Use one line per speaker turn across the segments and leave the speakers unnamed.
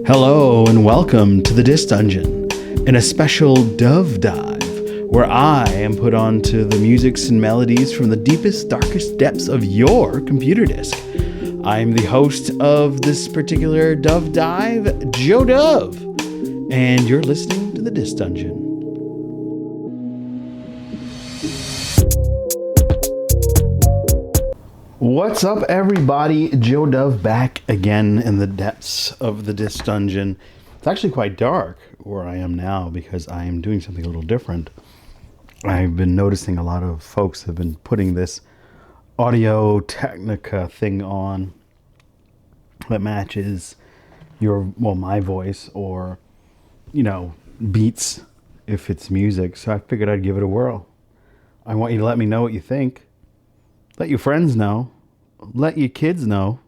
Hello and welcome to the Disc Dungeon, in a special Dove Dive, where I am put onto the musics and melodies from the deepest, darkest depths of your computer disc. I'm the host of this particular Dove Dive, Joe Dove, and you're listening to the Disc Dungeon. What's up, everybody? Joe Dove back again in the depths of the Disc Dungeon. It's actually quite dark where I am now because I am doing something a little different. I've been noticing a lot of folks have been putting this Audio Technica thing on that matches my voice or, beats if it's music. So I figured I'd give it a whirl. I want you to let me know what you think. Let your friends know. Let your kids know.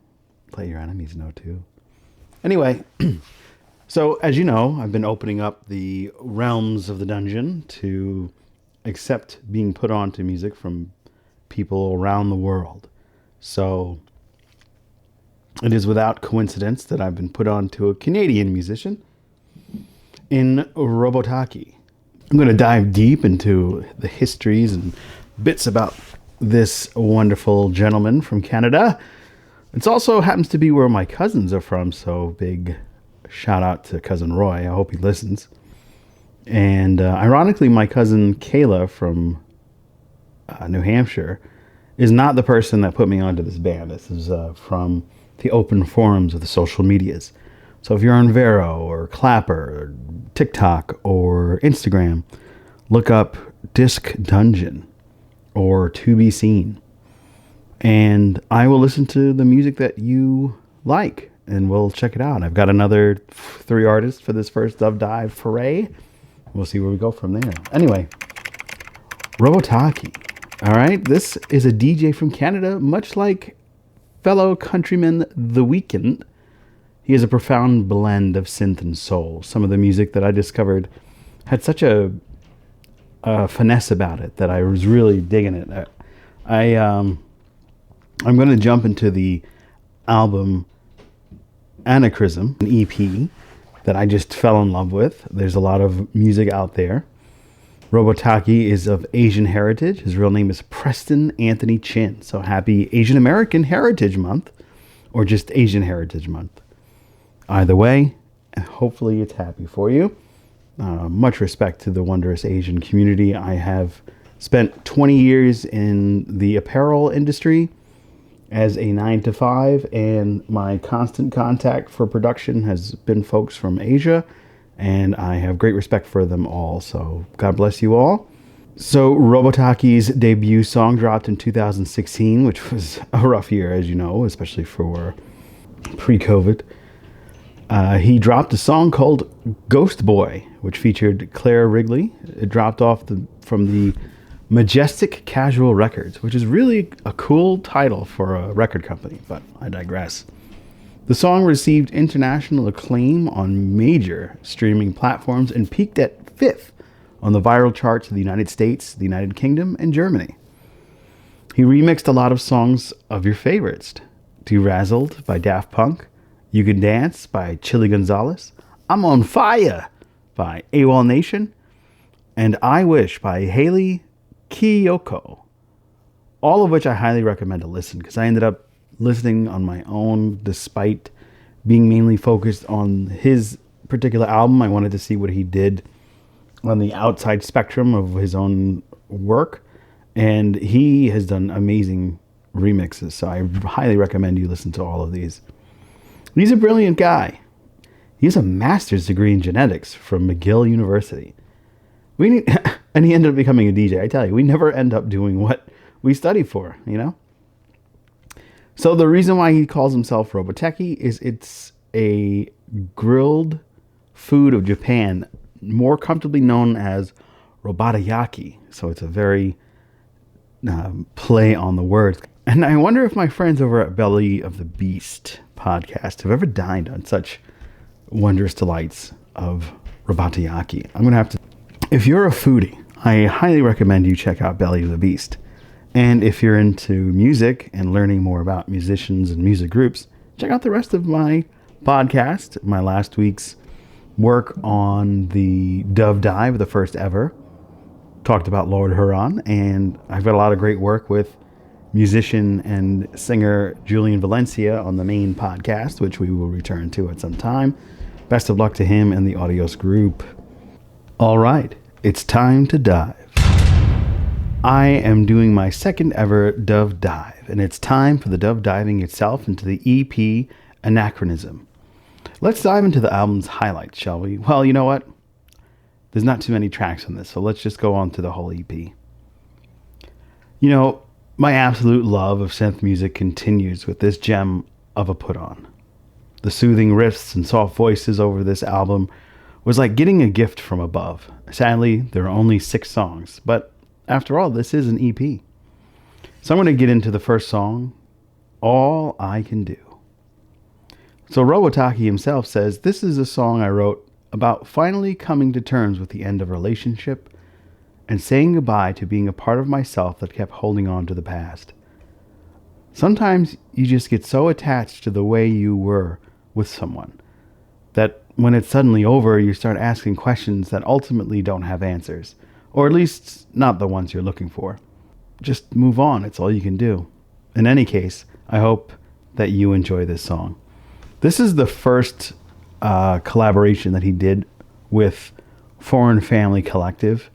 Let your enemies know too. Anyway, so as you know, I've been opening up the realms of the dungeon to accept being put on to music from people around the world. So it is without coincidence that I've been put on to a Canadian musician in Robotaki. I'm going to dive deep into the histories and bits about this wonderful gentleman from Canada. It also happens to be where my cousins are from, so big shout out to cousin Roy. I hope he listens. And ironically, my cousin Kayla from New Hampshire is not the person that put me onto this band. This is from the open forums of the social medias. So if you're on Vero or Clapper or TikTok or Instagram, look up Disc Dungeon or To Be Seen, and I will listen to the music that you like and we'll check it out. I've got another 3 artists for this first Dove Dive foray. We'll see where we go from there. Anyway, Robotaki. All right, this is a DJ from Canada, much like fellow countryman The Weeknd. He has a profound blend of synth and soul. Some of the music that I discovered had such a finesse about it that I was really digging it. I'm going to jump into the album Anachrism, an EP that I just fell in love with. There's a lot of music out there. Robotaki is of Asian heritage. His real name is Preston Anthony Chin. So happy Asian American Heritage Month, or just Asian Heritage Month. Either way, hopefully it's happy for you. Much respect to the wondrous Asian community. I have spent 20 years in the apparel industry as a 9-to-5, and my constant contact for production has been folks from Asia, and I have great respect for them all. So God bless you all. So Robotaki's debut song dropped in 2016, which was a rough year, as you know, especially for pre-COVID. He dropped a song called Ghost Boy, which featured Claire Wrigley. It dropped off from the Majestic Casual Records, which is really a cool title for a record company, but I digress. The song received international acclaim on major streaming platforms and peaked at 5th on the viral charts of the United States, the United Kingdom, and Germany. He remixed a lot of songs of your favorites. To Razzled by Daft Punk, You Can Dance by Chili Gonzalez, I'm on Fire by VNV Nation, and I Wish by Haley Kiyoko. All of which I highly recommend to listen, because I ended up listening on my own despite being mainly focused on his particular album. I wanted to see what he did on the outside spectrum of his own work, and he has done amazing remixes, so I highly recommend you listen to all of these. He's a brilliant guy. He has a master's degree in genetics from McGill University. And he ended up becoming a DJ. I tell you, we never end up doing what we study for, So the reason why he calls himself Robotaki is it's a grilled food of Japan, more comfortably known as Robotaki. So it's a very play on the words. And I wonder if my friends over at Belly of the Beast podcast have ever dined on such wondrous delights of Robotaki. I'm going to have to... If you're a foodie, I highly recommend you check out Belly of the Beast. And if you're into music and learning more about musicians and music groups, check out the rest of my podcast, my last week's work on the Dove Dive, the first ever. Talked about Lord Huron, and I've got a lot of great work with musician and singer Julian Valencia on the main podcast, which we will return to at some time. Best of luck to him and the Audios group. All right, it's time to dive. I am doing my second ever Dove Dive, and it's time for the Dove diving itself into the EP Anachrism. Let's dive into the album's highlights, shall we? Well, you know what? There's not too many tracks on this, so let's just go on to the whole EP. You know, my absolute love of synth music continues with this gem of a put-on. The soothing riffs and soft voices over this album was like getting a gift from above. Sadly, there are only 6 songs, but after all, this is an EP. So I'm going to get into the first song, All I Can Do. So Robotaki himself says, this is a song I wrote about finally coming to terms with the end of a relationship and saying goodbye to being a part of myself that kept holding on to the past. Sometimes you just get so attached to the way you were with someone that when it's suddenly over, you start asking questions that ultimately don't have answers, or at least not the ones you're looking for. Just move on. It's all you can do. In any case, I hope that you enjoy this song. This is the first collaboration that he did with Foreign Family Collective.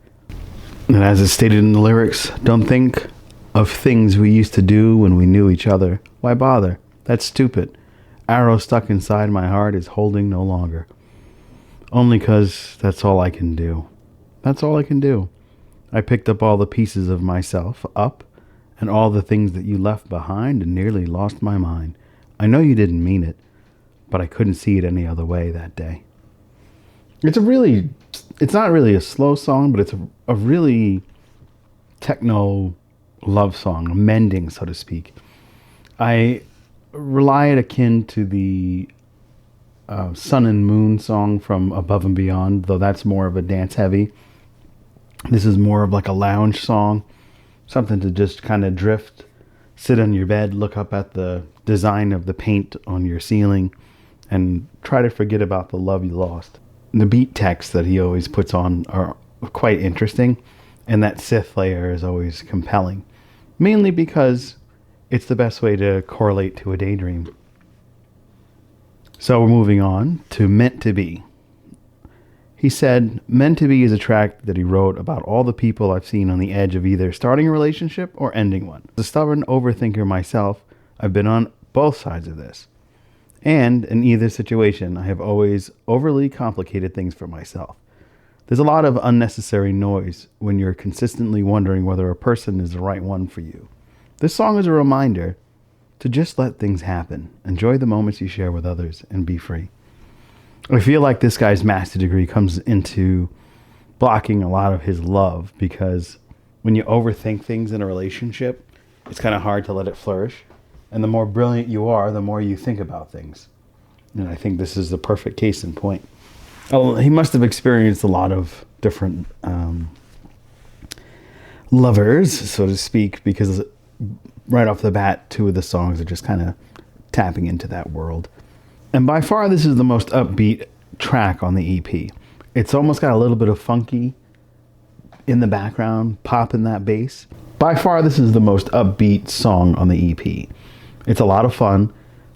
And as is stated in the lyrics, don't think of things we used to do when we knew each other. Why bother? That's stupid. Arrow stuck inside my heart is holding no longer. Only 'cause that's all I can do. That's all I can do. I picked up all the pieces of myself up and all the things that you left behind and nearly lost my mind. I know you didn't mean it, but I couldn't see it any other way that day. It's not really a slow song, but it's a really techno love song, a mending, so to speak. I rely it akin to the Sun and Moon song from Above and Beyond, though that's more of a dance heavy. This is more of like a lounge song, something to just kind of drift, sit on your bed, look up at the design of the paint on your ceiling, and try to forget about the love you lost. The beat text that he always puts on are quite interesting, and that synth layer is always compelling, mainly because it's the best way to correlate to a daydream. So we're moving on to Meant to Be. He said, Meant to Be is a track that he wrote about all the people I've seen on the edge of either starting a relationship or ending one. As a stubborn overthinker myself, I've been on both sides of this. And in either situation, I have always overly complicated things for myself. There's a lot of unnecessary noise when you're consistently wondering whether a person is the right one for you. This song is a reminder to just let things happen, enjoy the moments you share with others, and be free. I feel like this guy's master degree comes into blocking a lot of his love, because when you overthink things in a relationship, it's kind of hard to let it flourish. And the more brilliant you are, the more you think about things. And I think this is the perfect case in point. Oh, he must have experienced a lot of different lovers, so to speak, because right off the bat, 2 of the songs are just kind of tapping into that world. And by far, this is the most upbeat track on the EP. It's almost got a little bit of funky in the background, pop in that bass. By far, this is the most upbeat song on the EP. It's a lot of fun.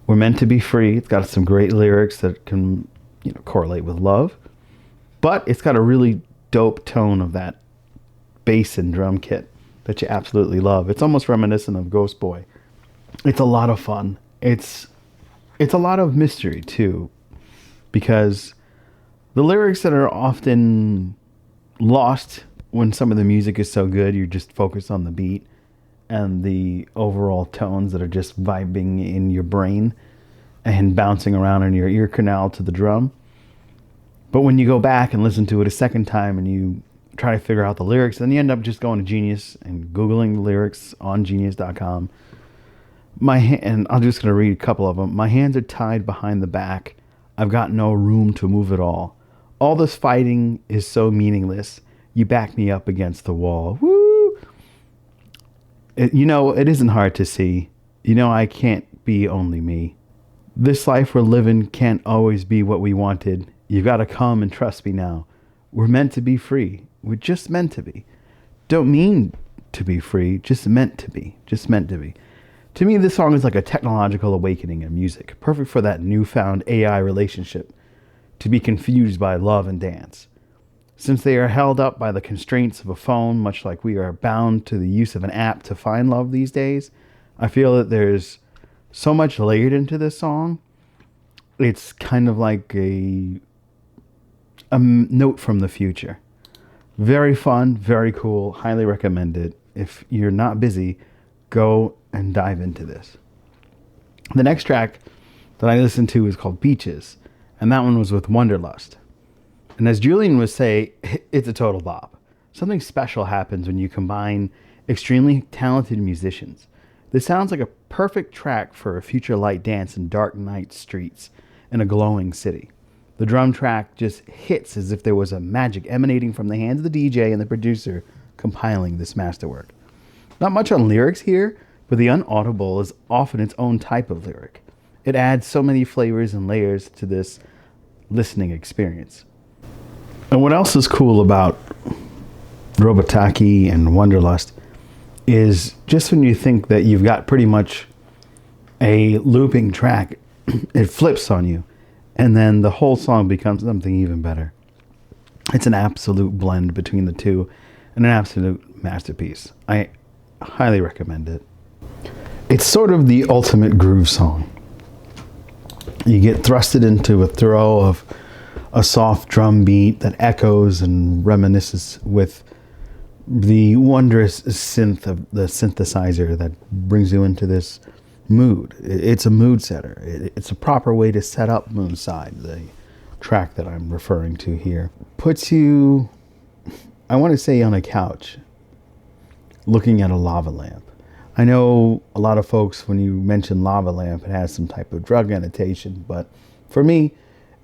We're meant to be free. It's got some great lyrics that can, correlate with love. But it's got a really dope tone of that bass and drum kit that you absolutely love. It's almost reminiscent of Ghost Boy. It's a lot of fun. It's a lot of mystery too, because the lyrics that are often lost when some of the music is so good, you're just focused on the beat and the overall tones that are just vibing in your brain and bouncing around in your ear canal to the drum. But when you go back and listen to it a second time and you try to figure out the lyrics, then you end up just going to Genius and Googling the lyrics on genius.com. And I'm just going to read a couple of them. My hands are tied behind the back. I've got no room to move at all. All this fighting is so meaningless. You back me up against the wall. Woo! It isn't hard to see. I can't be only me. This life we're living can't always be what we wanted. You've got to come and trust me now. We're meant to be free. We're just meant to be. Don't mean to be free, just meant to be. Just meant to be. To me, this song is like a technological awakening in music, perfect for that newfound AI relationship, to be confused by love and dance. Since they are held up by the constraints of a phone, much like we are bound to the use of an app to find love these days, I feel that there's so much layered into this song. It's kind of like a note from the future. Very fun, very cool, highly recommend it. If you're not busy, go and dive into this. The next track that I listened to is called Beaches, and that one was with Wonderlust. And as Julian would say, it's a total bop. Something special happens when you combine extremely talented musicians. This sounds like a perfect track for a future light dance in dark night streets in a glowing city. The drum track just hits as if there was a magic emanating from the hands of the DJ and the producer compiling this masterwork. Not much on lyrics here, but the unaudible is often its own type of lyric. It adds so many flavors and layers to this listening experience. And what else is cool about Robotaki and Wonderlust is just when you think that you've got pretty much a looping track, it flips on you, and then the whole song becomes something even better. It's an absolute blend between the two and an absolute masterpiece. I highly recommend it. It's sort of the ultimate groove song. You get thrusted into a throw of a soft drum beat that echoes and reminisces with the wondrous synth of the synthesizer that brings you into this mood. It's a mood setter. It's a proper way to set up Moonside, the track that I'm referring to here. Puts you, I want to say, on a couch looking at a lava lamp. I know a lot of folks, when you mention lava lamp, it has some type of drug annotation, but for me,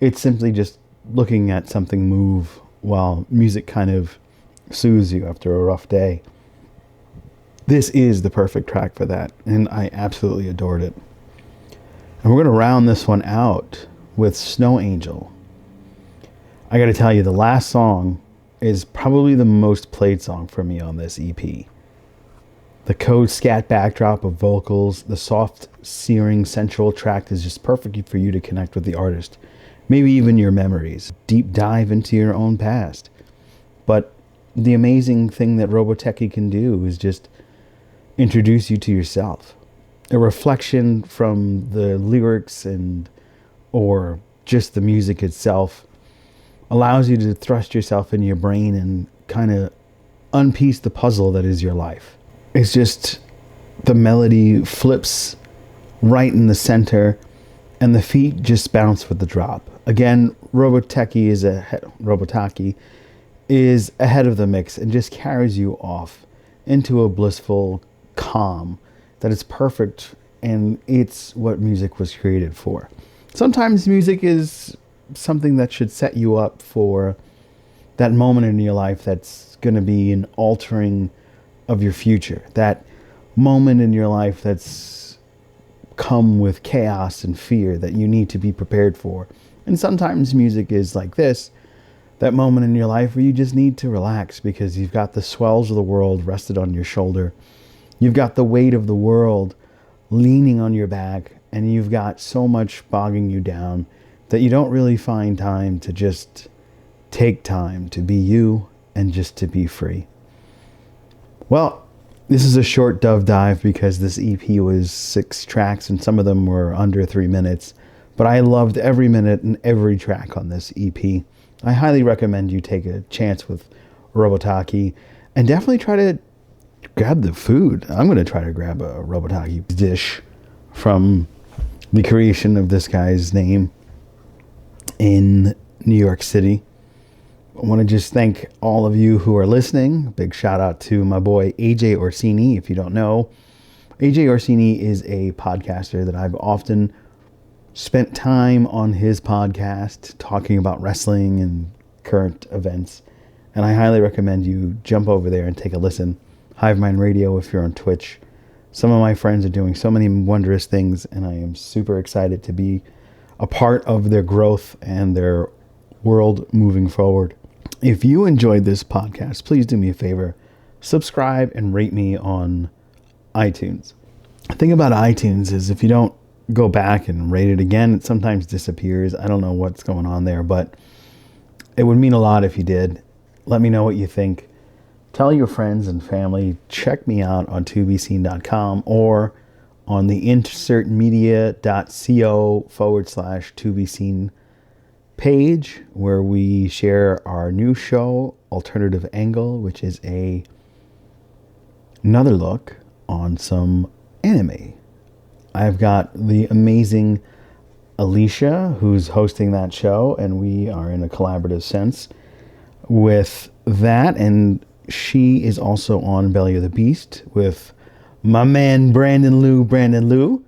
it's simply just looking at something move while music kind of soothes you after a rough day. This is the perfect track for that, and I absolutely adored it. And we're going to round this one out with Snow Angel. I got to tell you, the last song is probably the most played song for me on this EP. The code scat backdrop of vocals, the soft, searing, sensual track is just perfect for you to connect with the artist. Maybe even your memories. Deep dive into your own past. But the amazing thing that Robotaki can do is just introduce you to yourself. A reflection from the lyrics or just the music itself allows you to thrust yourself in your brain and kind of unpiece the puzzle that is your life. It's just the melody flips right in the center and the feet just bounce with the drop. Again, Robotaki is ahead of the mix and just carries you off into a blissful calm that is perfect, and it's what music was created for. Sometimes music is something that should set you up for that moment in your life that's going to be an altering of your future. That moment in your life that's come with chaos and fear that you need to be prepared for. And sometimes music is like this, that moment in your life where you just need to relax because you've got the swells of the world rested on your shoulder. You've got the weight of the world leaning on your back, and you've got so much bogging you down that you don't really find time to just take time to be you and just to be free. Well, this is a short dove dive because this EP was 6 tracks and some of them were under 3 minutes, but I loved every minute and every track on this EP. I highly recommend you take a chance with Robotaki and definitely try to grab the food. I'm going to try to grab a Robotaki dish from the creation of this guy's name in New York City. I want to just thank all of you who are listening. A big shout out to my boy AJ Orsini. If you don't know, AJ Orsini is a podcaster that I've often spent time on his podcast talking about wrestling and current events. And I highly recommend you jump over there and take a listen. Hive Mind Radio if you're on Twitch. Some of my friends are doing so many wondrous things, and I am super excited to be a part of their growth and their world moving forward. If you enjoyed this podcast, please do me a favor. Subscribe and rate me on iTunes. The thing about iTunes is if you don't go back and rate it again, it sometimes disappears. I don't know what's going on there, but it would mean a lot if you did. Let me know what you think. Tell your friends and family. Check me out on tobeseen.com or on the insertmedia.co/tobeseen page, where we share our new show, Alternative Angle, which is another look on some anime. I've got the amazing Alicia, who's hosting that show, and we are in a collaborative sense with that. And she is also on Belly of the Beast with my man Brandon Liu,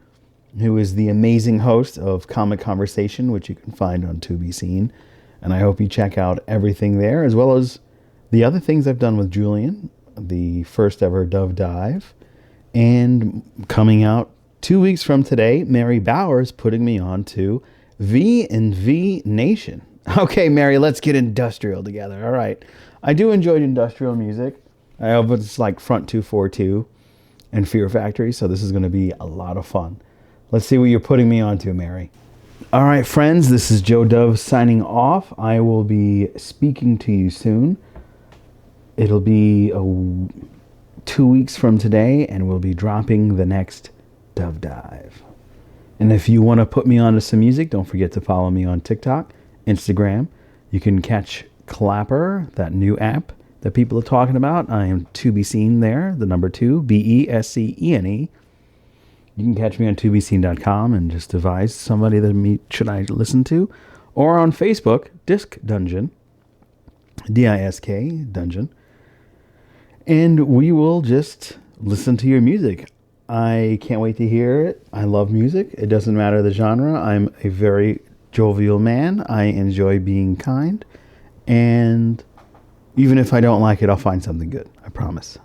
who is the amazing host of Comic Conversation, which you can find on To Be Seen. And I hope you check out everything there, as well as the other things I've done with Julian, the first ever Dove Dive, and coming out 2 weeks from today, Mary Bauer is putting me on to VNV Nation. Okay, Mary, let's get industrial together. All right. I do enjoy industrial music. I hope it's like Front 242 and Fear Factory, so this is going to be a lot of fun. Let's see what you're putting me on to, Mary. All right, friends, this is Joe Dove signing off. I will be speaking to you soon. It'll be 2 weeks from today, and we'll be dropping the next Dove Dive. And if you want to put me on to some music, don't forget to follow me on TikTok, Instagram. You can catch Clapper, that new app that people are talking about. I am To Be Seen there, the number 2, BESCENE. You can catch me on tobeseen.com and just advise somebody that should I listen to. Or on Facebook, Disc Dungeon, DISK Dungeon. And we will just listen to your music. I can't wait to hear it. I love music. It doesn't matter the genre. I'm a very jovial man. I enjoy being kind. And even if I don't like it, I'll find something good. I promise.